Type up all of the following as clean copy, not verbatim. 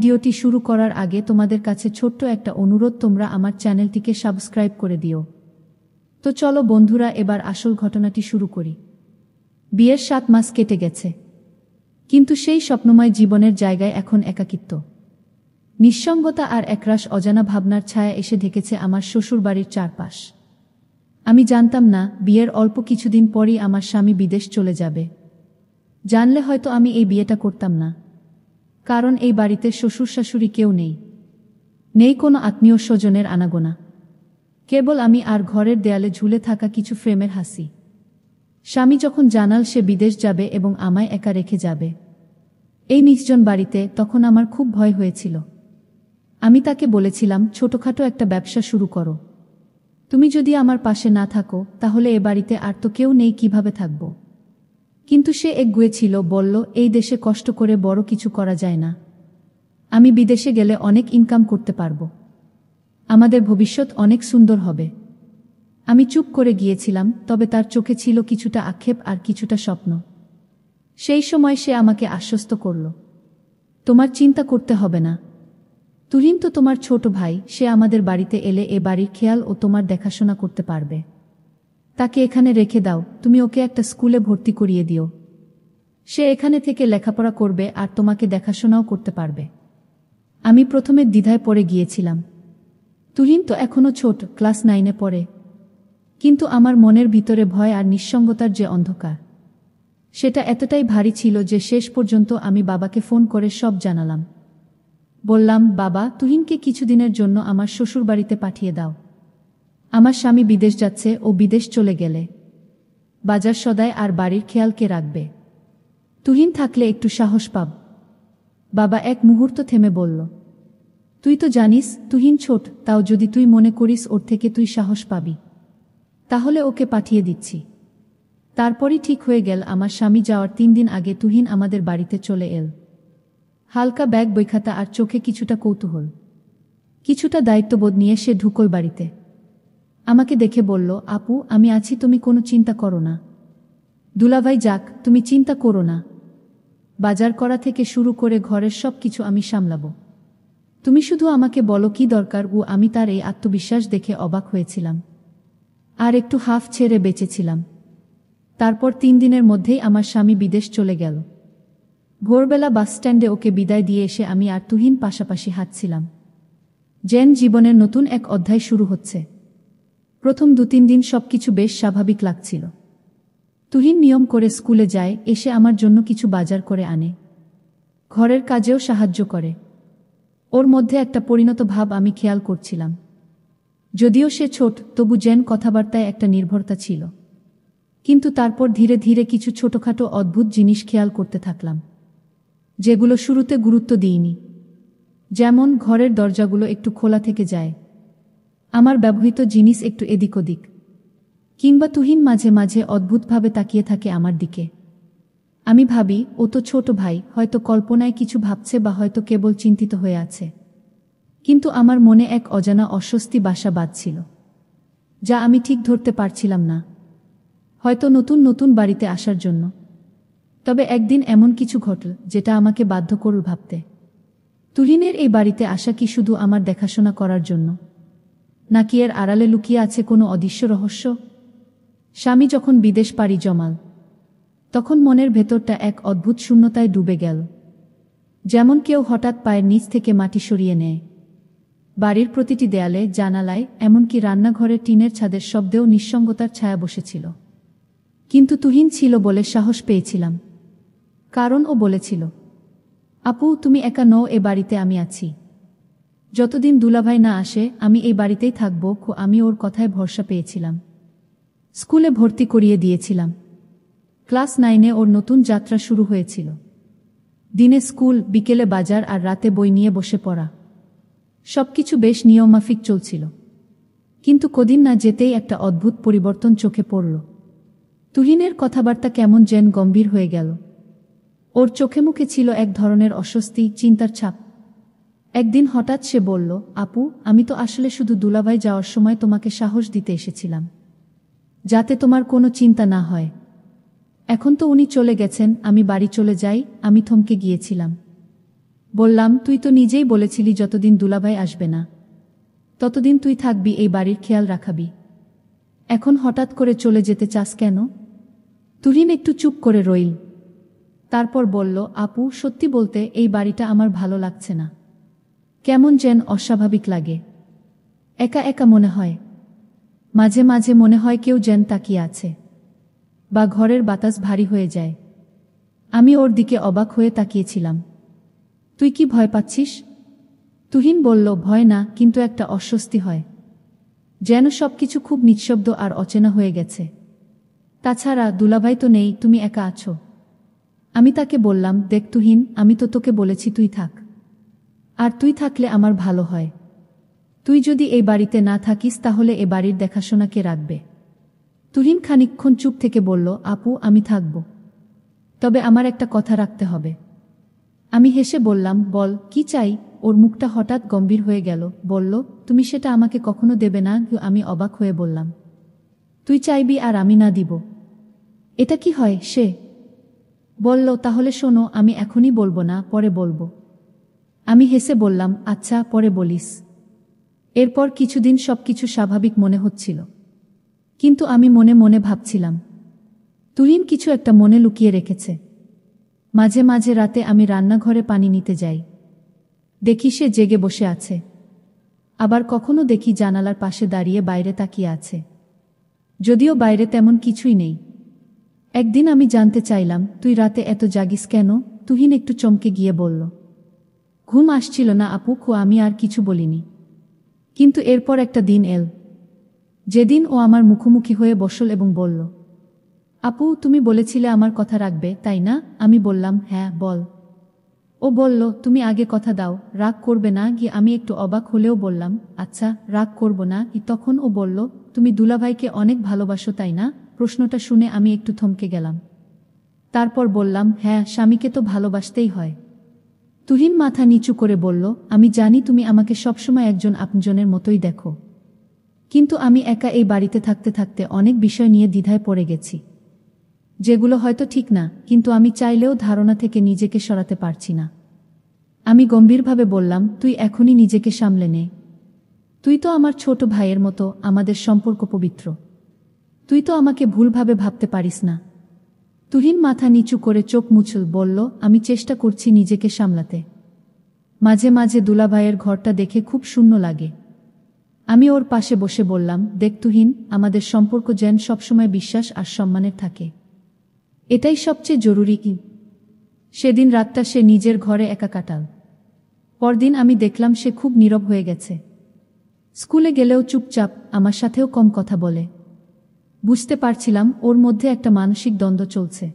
ভিডিওটি শুরু করার আগে তোমাদের কাছে ছোট্ট একটা অনুরোধ, তোমরা আমার চ্যানেলটিকে সাবস্ক্রাইব করে দিও। তো চলো বন্ধুরা, এবার আসল ঘটনাটি শুরু করি। বিয়ের 7 মাস কেটে গেছে, কিন্তু সেই স্বপ্নময় জীবনের জায়গায় এখন একাকিত্ব, নিঃসঙ্গতা আর একরাশ অজানা ভাবনার ছায়া এসে ঢেকেছে আমার শ্বশুরবাড়ির চারপাশ। আমি জানতাম না, বিয়ের অল্প কিছুদিন পরই আমার স্বামী বিদেশ চলে যাবে। জানলে হয়তো আমি এই বিয়েটা করতাম না, কারণ এই বাড়িতে শ্বশুর শাশুড়ি কেউ নেই, নেই কোনো আত্মীয় স্বজনের আনাগোনা, কেবল আমি আর ঘরের দেয়ালে ঝুলে থাকা কিছু ফ্রেমের হাসি। স্বামী যখন জানাল সে বিদেশ যাবে এবং আমায় একা রেখে যাবে এই নির্জন বাড়িতে, তখন আমার খুব ভয় হয়েছিল। আমি তাকে বলেছিলাম, ছোটখাটো একটা ব্যবসা শুরু করো, তুমি যদি আমার পাশে না থাকো তাহলে এ বাড়িতে আর তো কেউ নেই, কিভাবে থাকব? কিন্তু সে একগুঁয়ে ছিল, বলল, এই দেশে কষ্ট করে বড় কিছু করা যায় না, আমি বিদেশে গেলে অনেক ইনকাম করতে পারব, আমাদের ভবিষ্যৎ অনেক সুন্দর হবে। আমি চুপ করে গিয়েছিলাম, তবে তার চোখে ছিল কিছুটা আক্ষেপ আর কিছুটা স্বপ্ন। সেই সময় সে আমাকে আশ্বস্ত করল, তোমার চিন্তা করতে হবে না, তুহিন তো তোমার ছোট ভাই, সে আমাদের বাড়িতে এলে এ বাড়ির খেয়াল ও তোমার দেখাশোনা করতে পারবে। তাকে এখানে রেখে দাও, তুমি ওকে একটা স্কুলে ভর্তি করিয়ে দিও, সে এখানে থেকে লেখাপড়া করবে আর তোমাকে দেখাশোনাও করতে পারবে। আমি প্রথমে দ্বিধায় পড়ে গিয়েছিলাম, তুহিন তো এখনো ছোট, ক্লাস 9-এ পড়ে, কিন্তু আমার মনের ভিতরে ভয় আর নিঃসঙ্গতার যে অন্ধকার, সেটা এতটাই ভারী ছিল যে শেষ পর্যন্ত আমি বাবাকে ফোন করে সব জানালাম। বললাম, বাবা, তুহিনকে কিছুদিনের জন্য আমার শ্বশুরবাড়িতে পাঠিয়ে দাও, আমার স্বামী বিদেশ যাচ্ছে, ও বিদেশ চলে গেলে বাজার সদাই আর বাড়ির খেয়াল কে রাখবে? তুহিন থাকলে একটু সাহস পাব। বাবা এক মুহূর্ত থেমে বলল, তুই তো জানিস তুহিন ছোট, তাও যদি তুই মনে করিস ওর থেকে তুই সাহস পাবি, তাহলে ওকে পাঠিয়ে দিচ্ছি। তারপরই ঠিক হয়ে গেল। আমার স্বামী যাওয়ার 3 দিন আগে তুহিন আমাদের বাড়িতে চলে এল, হালকা ব্যাগ বইখাতা আর চোখে কিছুটা কৌতূহল, কিছুটা দায়িত্ববোধ নিয়ে সে ঢুকল বাড়িতে। আমাকে দেখে বলল, আপু, আমি আছি, তুমি কোনো চিন্তা করো না। দুলাভাই যাক, তুমি চিন্তা করো না, বাজার করা থেকে শুরু করে ঘরের সব কিছু আমি সামলাবো, তুমি শুধু আমাকে বলো কি দরকার। আমি তার এই আত্মবিশ্বাস দেখে অবাক হয়েছিলাম, আর একটু হাফ ছেড়ে বেঁচেছিলাম। তারপর 3 দিনের মধ্যেই আমার স্বামী বিদেশ চলে গেল। ভোরবেলা বাসস্ট্যান্ডে ওকে বিদায় দিয়ে এসে আমি আর তুহিন পাশাপাশি হাঁটছিলাম, যেন জীবনের নতুন এক অধ্যায় শুরু হচ্ছে। প্রথম 2-3 দিন সবকিছু বেশ স্বাভাবিক লাগছিল। তুহিন নিয়ম করে স্কুলে যায়, এসে আমার জন্য কিছু বাজার করে আনে, ঘরের কাজেও সাহায্য করে। ওর মধ্যে একটা পরিণত ভাব আমি খেয়াল করছিলাম, যদিও সে ছোট, তবু যেন কথাবার্তায় একটা নির্ভরতা ছিল। কিন্তু তারপর ধীরে ধীরে কিছু ছোটখাটো অদ্ভুত জিনিস খেয়াল করতে থাকলাম, যেগুলো শুরুতে গুরুত্ব দিইনি। যেমন ঘরের দরজাগুলো একটু খোলা থেকে যায়, আমার ব্যবহৃত জিনিস একটু এদিক ওদিক, কিংবা তুহিন মাঝে মাঝে অদ্ভুতভাবে তাকিয়ে থাকে আমার দিকে। আমি ভাবি, ও তো ছোট ভাই, হয়তো কল্পনায় কিছু ভাবছে বা হয়তো কেবল চিন্তিত হয়ে আছে। কিন্তু আমার মনে এক অজানা অস্বস্তি বাসা বাঁধছিল, যা আমি ঠিক ধরতে পারছিলাম না। হয়তো নতুন নতুন বাড়িতে আসার জন্য। তবে একদিন এমন কিছু ঘটল যেটা আমাকে বাধ্য করল ভাবতে, তুহিনের এই বাড়িতে আসা কি শুধু আমার দেখাশোনা করার জন্য, নাকি এর আড়ালে লুকিয়ে আছে কোনো অদৃশ্য রহস্য? স্বামী যখন বিদেশ পাড়ি জমাল, তখন মনের ভেতরটা এক অদ্ভুত শূন্যতায় ডুবে গেল, যেমন কেউ হঠাৎ পায়ের নিচ থেকে মাটি সরিয়ে নেয়। বাড়ির প্রতিটি দেয়ালে, জানালায়, এমনকি রান্নাঘরের টিনের ছাদের শব্দেও নিঃসঙ্গতার ছায়া বসেছিল। কিন্তু তুহিন ছিল বলে সাহস পেয়েছিলাম, কারণ ও বলেছিল, আপু, তুমি একা নও, এ বাড়িতে আমি আছি, যতদিন দুলাভাই না আসে আমি এই বাড়িতেই থাকব। আমি ওর কথায় ভরসা পেয়েছিলাম, স্কুলে ভর্তি করিয়ে দিয়েছিলাম। ক্লাস 9-এ ওর নতুন যাত্রা শুরু হয়েছিল। দিনে স্কুল, বিকেলে বাজার আর রাতে বই নিয়ে বসে পড়া, সবকিছু বেশ নিয়মমাফিক চলছিল। কিন্তু কদিন না যেতেই একটা অদ্ভুত পরিবর্তন চোখে পড়ল। তুহিনের কথাবার্তা কেমন যেন গম্ভীর হয়ে গেল, ওর চোখে মুখে ছিল এক ধরনের অস্বস্তি, চিন্তার ছাপ। একদিন হঠাৎ সে বলল, আপু, আমি তো আসলে শুধু দুলাভাই যাওয়ার সময় তোমাকে সাহস দিতে এসেছিলাম, যাতে তোমার কোনো চিন্তা না হয়। এখন তো উনি চলে গেছেন, আমি বাড়ি চলে যাই। আমি থমকে গিয়েছিলাম, বললাম, তুই তো নিজেই বলেছিলি যতদিন দুলাভাই আসবে না ততদিন তুই থাকবি, এই বাড়ির খেয়াল রাখাবি। এখন হঠাৎ করে চলে যেতে চাস কেন? তুহিন একটু চুপ করে রইল। তারপর বলল, আপু, সত্যি বলতে এই বাড়িটা আমার ভালো লাগছে না। কেমন যেন অস্বাভাবিক লাগে। একা একা মনে হয়। মাঝে মাঝে মনে হয় কেউ যেন তাকিয়ে আছে, বা ঘরের বাতাস ভারী হয়ে যায়। আমি ওর দিকে অবাক হয়ে তাকিয়েছিলাম। তুই কি ভয় পাচ্ছিস? তুহিন বলল, ভয় না, কিন্তু একটা অস্বস্তি হয়, যেন সবকিছু খুব নিঃশব্দ আর অচেনা হয়ে গেছে। তাছাড়া দুলাভাই তো নেই, তুমি একা আছো। আমি তাকে বললাম, দেখ তুহিন, আমি তো তোকে বলেছি তুই থাক, আর তুই থাকলে আমার ভালো হয়। তুই যদি এই বাড়িতে না থাকিস তাহলে এ বাড়ির দেখাশোনা কে রাখবে? তুহিন খানিকক্ষণ চুপ থেকে বলল, আপু, আমি থাকব, তবে আমার একটা কথা রাখতে হবে। আমি হেসে বললাম, বল, কি চাই? ওর মুখটা হঠাৎ গম্ভীর হয়ে গেল। বলল, তুমি সেটা আমাকে কখনো দেবে না। আমি অবাক হয়ে বললাম, তুই চাইবি আর আমি না দিব? এটা কি হয়? সে বলল, তাহলে শোনো, আমি এখনই বলবো না, পরে বলবো। আমি হেসে বললাম, আচ্ছা, পরে বলিস। এরপর কিছুদিন সবকিছু স্বাভাবিক মনে হচ্ছিল, কিন্তু আমি মনে মনে ভাবছিলাম তুহিন কিছু একটা মনে লুকিয়ে রেখেছে। মাঝে মাঝে রাতে আমি রান্নাঘরে পানি নিতে যাই, দেখি সে জেগে বসে আছে। আবার কখনো দেখি জানালার পাশে দাঁড়িয়ে বাইরে তাকিয়ে আছে, যদিও বাইরে তেমন কিছুই নেই। একদিন আমি জানতে চাইলাম, তুই রাতে এত জাগিস কেন? তুহিন একটু চমকে গিয়ে বলল, ঘুম আসছিল না আপু। আমি আর কিছু বলিনি। কিন্তু এরপর একটা দিন এল, যেদিন ও আমার মুখোমুখি হয়ে বসল এবং বলল, আপু, তুমি বলেছিলে আমার কথা রাখবে, তাই না? আমি বললাম, হ্যাঁ, বল। ও বলল, তুমি আগে কথা দাও, রাগ করবে না? আমি একটু অবাক হলেও বললাম, আচ্ছা, রাগ করব না। তখন ও বলল, তুমি দুলাভাইকে অনেক ভালোবাসো, তাই না? প্রশ্নটা শুনে আমি একটু থমকে গেলাম। তারপর বললাম, হ্যাঁ, স্বামীকে তো ভালোবাসতেই হয়। তুহিন মাথা নিচু করে বলল, আমি জানি তুমি আমাকে সবসময় একজন আপনজনের মতোই দেখো, কিন্তু আমি একা এই বাড়িতে থাকতে থাকতে অনেক বিষয় নিয়ে দ্বিধায় পড়ে গেছি, যেগুলো হয়তো ঠিক না, কিন্তু আমি চাইলেও ধারণা থেকে নিজেকে সরাতে পারছি না। আমি গম্ভীরভাবে বললাম, তুই এখনই নিজেকে সামলে নে। তুই তো আমার ছোট ভাইয়ের মতো, আমাদের সম্পর্ক পবিত্র। তুই তো আমাকে ভুলভাবে ভাবতে পারিস না। তুহিন মাথা নিচু করে চোখ মুছল, বলল, আমি চেষ্টা করছি নিজেকে সামলাতে। মাঝে মাঝে দুলাভাইয়ের ঘরটা দেখে খুব শূন্য লাগে। আমি ওর পাশে বসে বললাম, দেখ তুহিন, আমাদের সম্পর্ক যেন সবসময় বিশ্বাস আর সম্মানের থাকে, এটাই সবচেয়ে জরুরি। কি সেদিন রাতটা সে নিজের ঘরে একা কাটাল। পরদিন আমি দেখলাম সে খুব নীরব হয়ে গেছে। স্কুলে গেলেও চুপচাপ, আমার সাথেও কম কথা বলে। বুঝতে পারছিলাম ওর মধ্যে একটা মানসিক দ্বন্দ্ব চলছে,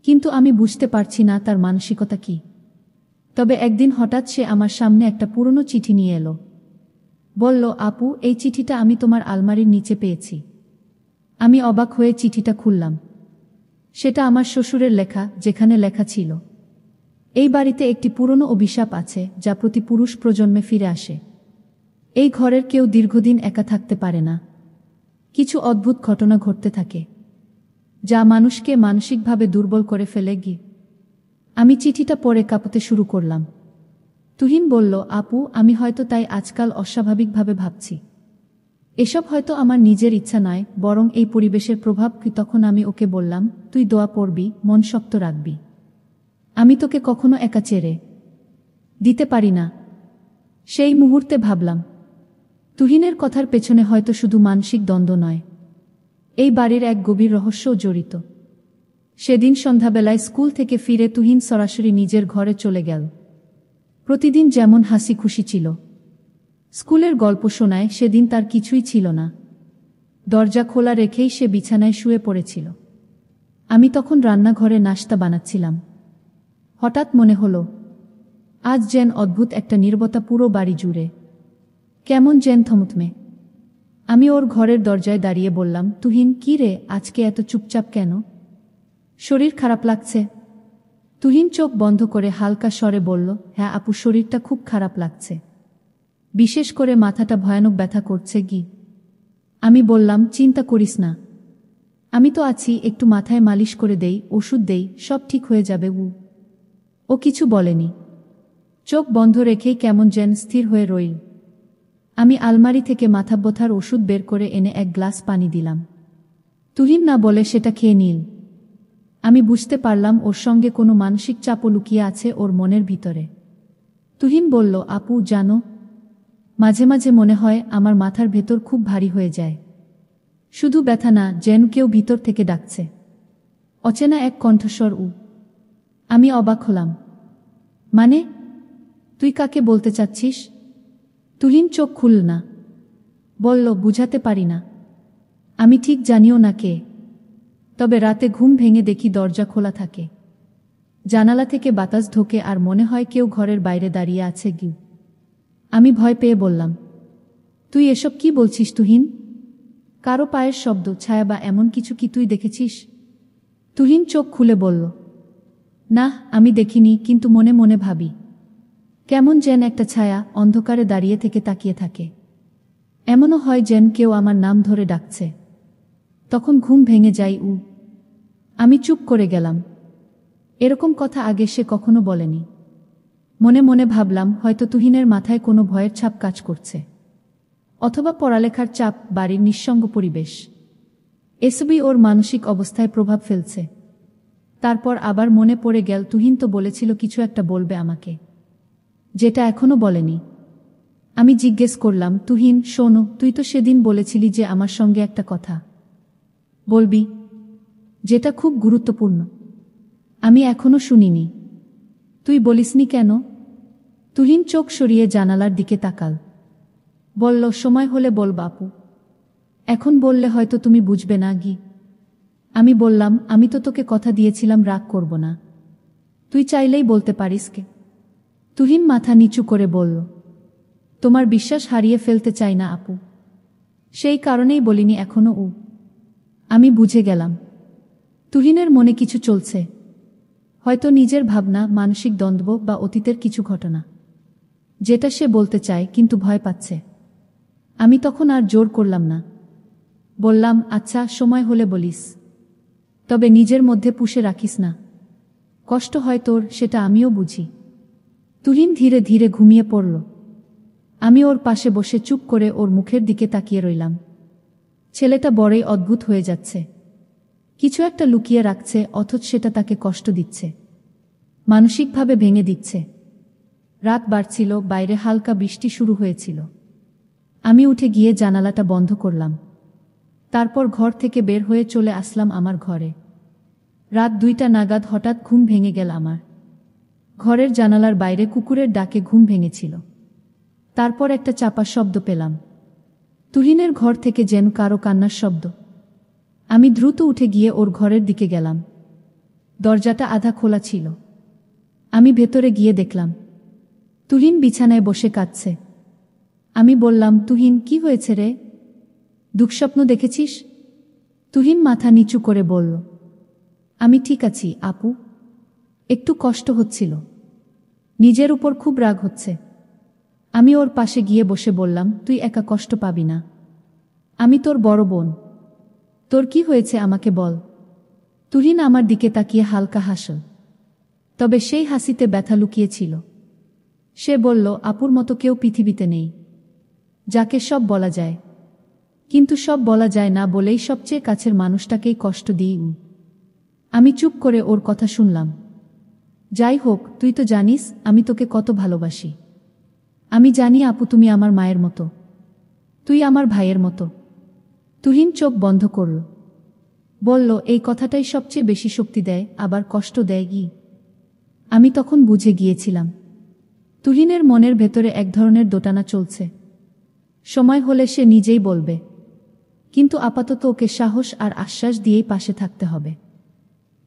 কিন্তু আমি বুঝতে পারছি না তার মানসিকতা কি। তবে একদিন হঠাৎ সে আমার সামনে একটা পুরনো চিঠি নিয়ে এলো। বলল, আপু, এই চিঠিটা আমি তোমার আলমারির নিচে পেয়েছি। আমি অবাক হয়ে চিঠিটা খুললাম। সেটা আমার শ্বশুরের লেখা, যেখানে লেখা ছিল, এই বাড়িতে একটি পুরনো অভিশাপ আছে যা প্রতি পুরুষ প্রজন্মে ফিরে আসে। এই ঘরের কেউ দীর্ঘদিন একা থাকতে পারে না। কিছু অদ্ভুত ঘটনা ঘটতে থাকে, যা মানুষকে মানসিকভাবে দুর্বল করে ফেলে। আমি চিঠিটা পড়ে কাঁপতে শুরু করলাম। তুহিন বলল, আপু, আমি হয়তো তাই আজকাল অস্বাভাবিকভাবে ভাবছি। এসব হয়তো আমার নিজের ইচ্ছা নয়, বরং এই পরিবেশের প্রভাব। তখন আমি ওকে বললাম, তুই দোয়া পড়বি, মন শক্ত রাখবি। আমি তোকে কখনো একা ছেড়ে দিতে পারি না। সেই মুহূর্তে ভাবলাম, তুহিনের কথার পেছনে হয়তো শুধু মানসিক দ্বন্দ্ব নয়, এই বাড়ির এক গভীর রহস্যও জড়িত। সেদিন সন্ধ্যাবেলায় স্কুল থেকে ফিরে তুহিন সরাসরি নিজের ঘরে চলে গেল। প্রতিদিন যেমন হাসি খুশি ছিল, স্কুলের গল্প শোনায়, সেদিন তার কিছুই ছিল না। দরজা খোলা রেখেই সে বিছানায় শুয়ে পড়েছিল। আমি তখন রান্নাঘরে নাশতা বানাচ্ছিলাম। হঠাৎ মনে হলো, আজ যেন অদ্ভুত একটা নীরবতা পুরো বাড়ি জুড়ে, কেমন যেন থমথমে। আমি ওর ঘরের দরজায় দাঁড়িয়ে বললাম, তুহিন, কি রে, আজকে এত চুপচাপ কেন? শরীর খারাপ লাগছে? তুহিন চোখ বন্ধ করে হালকা স্বরে বলল, হ্যাঁ আপু, শরীরটা খুব খারাপ লাগছে, বিশেষ করে মাথাটা ভয়ানক ব্যথা করছে। আমি বললাম, চিন্তা করিস না, আমি তো আছি, একটু মাথায় মালিশ করে দেই, ওষুধ দেই, সব ঠিক হয়ে যাবে। ও কিছু বলেনি। চোখ বন্ধ রেখেই কেমন যেন স্থির হয়ে রইল। আমি আলমারি থেকে মাথা ব্যথার ওষুধ বের করে এনে এক গ্লাস পানি দিলাম। তুহিন না বলে সেটা খেয়ে নিল। আমি বুঝতে পারলাম ওর সঙ্গে কোনো মানসিক চাপও লুকিয়ে আছে ওর মনের ভিতরে। তুহিন বলল, আপু জানো, মাঝে মাঝে মনে হয় আমার মাথার ভেতর খুব ভারী হয়ে যায়। শুধু ব্যথা না, যেন কেউ ভিতর থেকে ডাকছে। অচেনা এক কণ্ঠস্বর। আমি অবাক হলাম। মানে, তুই কাকে বলতে চাচ্ছিস? তুহিন চোখ খুলল না। বলল, বুঝাতে পারি না। আমি ঠিক জানিও না কে। তবে রাতে ঘুম ভেঙে দেখি দরজা খোলা থাকে, জানালা থেকে বাতাস ঢোকে আর মনে হয় কেউ ঘরের বাইরে দাঁড়িয়ে আছে। আমি ভয় পেয়ে বললাম, তুই এসব কি বলছিস তুহিন? কারো পায়ের শব্দ, ছায়া বা এমন কিছু কি তুই দেখেছিস? তুহিন চোখ খুলে বলল, না আমি দেখিনি, কিন্তু মনে মনে ভাবি কেমন যেন একটা ছায়া অন্ধকারে দাঁড়িয়ে থেকে তাকিয়ে থাকে। এমনও হয় যেন কেউ আমার নাম ধরে ডাকছে। তখন ঘুম ভেঙে যায়। আমি চুপ করে গেলাম। এরকম কথা আগে সে কখনো বলেনি। মনে মনে ভাবলাম, হয়তো তুহিনের মাথায় কোনো ভয়ের ছাপ কাজ করছে, অথবা পড়ালেখার চাপ, বাড়ির নিঃসঙ্গ পরিবেশ, এসবই ওর মানসিক অবস্থায় প্রভাব ফেলছে। তারপর আবার মনে পড়ে গেল, তুহিন তো বলেছিল কিছু একটা বলবে আমাকে, যেটা এখনো বলেনি। আমি জিজ্ঞেস করলাম, তুহিন শোনো, তুই তো সেদিন বলেছিলি যে আমার সঙ্গে একটা কথা বলবি, যেটা খুব গুরুত্বপূর্ণ। আমি এখনো শুনিনি। তুই বলিসনি কেন? তুহিন চোখ সরিয়ে জানালার দিকে তাকাল। বলল, সময় হলে বল বাপু, এখন বললে হয়তো তুমি বুঝবে না। আমি বললাম, আমি তো তোকে কথা দিয়েছিলাম রাগ করব না, তুই চাইলেই বলতে পারিস কে। তুহিন মাথা নিচু করে বলল, তোমার বিশ্বাস হারিয়ে ফেলতে চাই না আপু, সেই কারণেই বলিনি এখনো। আমি বুঝে গেলাম তুহিনের মনে কিছু চলছে, হয়তো নিজের ভাবনা, মানসিক দ্বন্দ্ব বা অতীতের কিছু ঘটনা, যেটা সে বলতে চায় কিন্তু ভয় পাচ্ছে। আমি তখন আর জোর করলাম না। বললাম, আচ্ছা সময় হলে বলিস, তবে নিজের মধ্যে পুষে রাখিস না। কষ্ট হয় তোর, সেটা আমিও বুঝি। তুহিন ধীরে ধীরে ঘুমিয়ে পড়ল। আমি ওর পাশে বসে চুপ করে ওর মুখের দিকে তাকিয়ে রইলাম। ছেলেটা বড়ই অদ্ভুত হয়ে যাচ্ছে, কিছু একটা লুকিয়ে রাখছে, অথচ সেটা তাকে কষ্ট দিচ্ছে, মানসিকভাবে ভেঙে দিচ্ছে। রাত বাড়ছিল, বাইরে হালকা বৃষ্টি শুরু হয়েছিল। আমি উঠে গিয়ে জানালাটা বন্ধ করলাম। তারপর ঘর থেকে বের হয়ে চলে আসলাম আমার ঘরে। রাত 2টা নাগাদ হঠাৎ ঘুম ভেঙে গেল আমার। ঘরের জানালার বাইরে কুকুরের ডাকে ঘুম ভেঙেছিল। তারপর একটা চাপা শব্দ পেলাম। তুহিনের ঘর থেকে যেন কারো কান্নার শব্দ। আমি দ্রুত উঠে গিয়ে ওর ঘরের দিকে গেলাম। দরজাটা আধা খোলা ছিল। আমি ভেতরে গিয়ে দেখলাম তুহিন বিছানায় বসে কাঁদছে। আমি বললাম, তুহিন কি হয়েছে রে? দুঃস্বপ্ন দেখেছিস? তুহিন মাথা নিচু করে বলল, আমি ঠিক আছি আপু, একটু কষ্ট হচ্ছিল, নিজের উপর খুব রাগ হচ্ছে। আমি ওর পাশে গিয়ে বসে বললাম, তুই একা কষ্ট পাবি না, আমি তোর বড় বোন। তোর কি হয়েছে আমাকে বল। তুহিন আমার দিকে তাকিয়ে হালকা হাসল, তবে সেই হাসিতে ব্যথা লুকিয়েছিল। সে বলল, আপুর মতো কেউ পৃথিবীতে নেই, যাকে সব বলা যায়, কিন্তু সব বলা যায় না বলেই সবচেয়ে কাছের মানুষটাকেই কষ্ট দিই। আমি চুপ করে ওর কথা শুনলাম। যাই হোক, তুই তো জানিস আমি তোকে কত ভালোবাসি। আমি জানি আপু, তুমি আমার মায়ের মতো, তুই আমার ভাইয়ের মতো। তুহিন চোখ বন্ধ করল, বলল, এই কথাটাই সবচেয়ে বেশি শক্তি দেয়, আবার কষ্ট দেয়। আমি তখন বুঝে গিয়েছিলাম তুহিনের মনের ভেতরে এক ধরনের দোটানা চলছে। সময় হলে সে নিজেই বলবে, কিন্তু আপাতত ওকে সাহস আর আশ্বাস দিয়েই পাশে থাকতে হবে।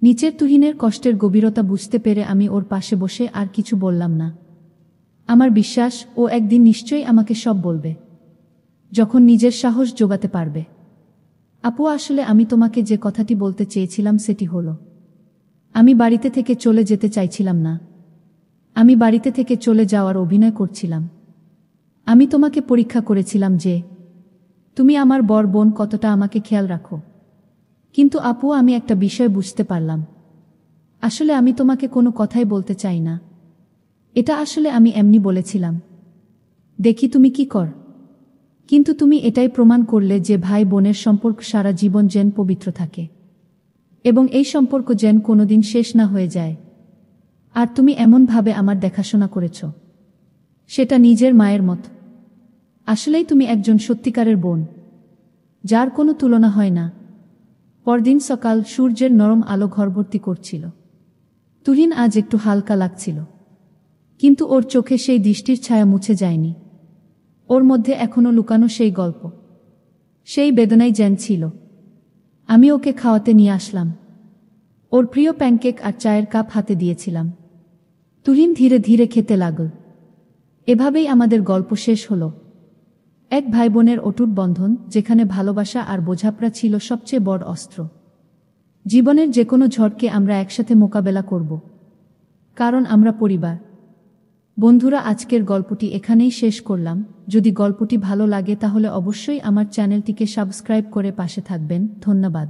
নিচের তুহিনের কষ্টের গভীরতা বুঝতে পেরে আমি ওর পাশে বসে আর কিছু বললাম না। আমার বিশ্বাস ও একদিন নিশ্চয়ই আমাকে সব বলবে, যখন নিজের সাহস জোগাতে পারবে। আপু, আসলে আমি তোমাকে যে কথাটি বলতে চেয়েছিলাম সেটি হলো, আমি বাড়িতে থেকে চলে যেতে চাইছিলাম না। আমি বাড়িতে থেকে চলে যাওয়ার অভিনয় করছিলাম। আমি তোমাকে পরীক্ষা করেছিলাম যে তুমি আমার বড় বোন, কতটা আমাকে খেয়াল রাখো। কিন্তু আপু, আমি একটা বিষয় বুঝতে পারলাম, আসলে আমি তোমাকে কোনো কথাই বলতে চাই না। এটা আসলে আমি এমনি বলেছিলাম, দেখি তুমি কি কর। কিন্তু তুমি এটাই প্রমাণ করলে যে ভাই বোনের সম্পর্ক সারা জীবন যেন পবিত্র থাকে, এবং এই সম্পর্ক যেন কোনোদিন শেষ না হয়ে যায়। আর তুমি এমনভাবে আমার দেখাশোনা করেছ, সেটা নিজের মায়ের মতো। আসলেই তুমি একজন সত্যিকারের বোন, যার কোনো তুলনা হয় না। পরদিন সকাল, সূর্যের নরম আলো ঘরভর্তি করছিল। তুহিন আজ একটু হালকা লাগছিল, কিন্তু ওর চোখে সেই দৃষ্টির ছায়া মুছে যায়নি। ওর মধ্যে এখনো লুকানো সেই গল্প, সেই বেদনাই যেন ছিল। আমি ওকে খাওয়াতে নিয়ে আসলাম। ওর প্রিয় প্যানকেক আর চায়ের কাপ হাতে দিয়েছিলাম। তুহিন ধীরে ধীরে খেতে লাগল। এভাবেই আমাদের গল্প শেষ হলো। এক ভাই বোনের অটুট বন্ধন, যেখানে ভালোবাসা আর বোঝাপড়া ছিল সবচেয়ে বড় অস্ত্র। জীবনের যে কোনো ঝড়কে আমরা একসাথে মোকাবেলা করব, কারণ আমরা পরিবার। বন্ধুরা, আজকের গল্পটি এখানেই শেষ করলাম। যদি গল্পটি ভালো লাগে তাহলে অবশ্যই আমার চ্যানেলটিকে সাবস্ক্রাইব করে পাশে থাকবেন। ধন্যবাদ।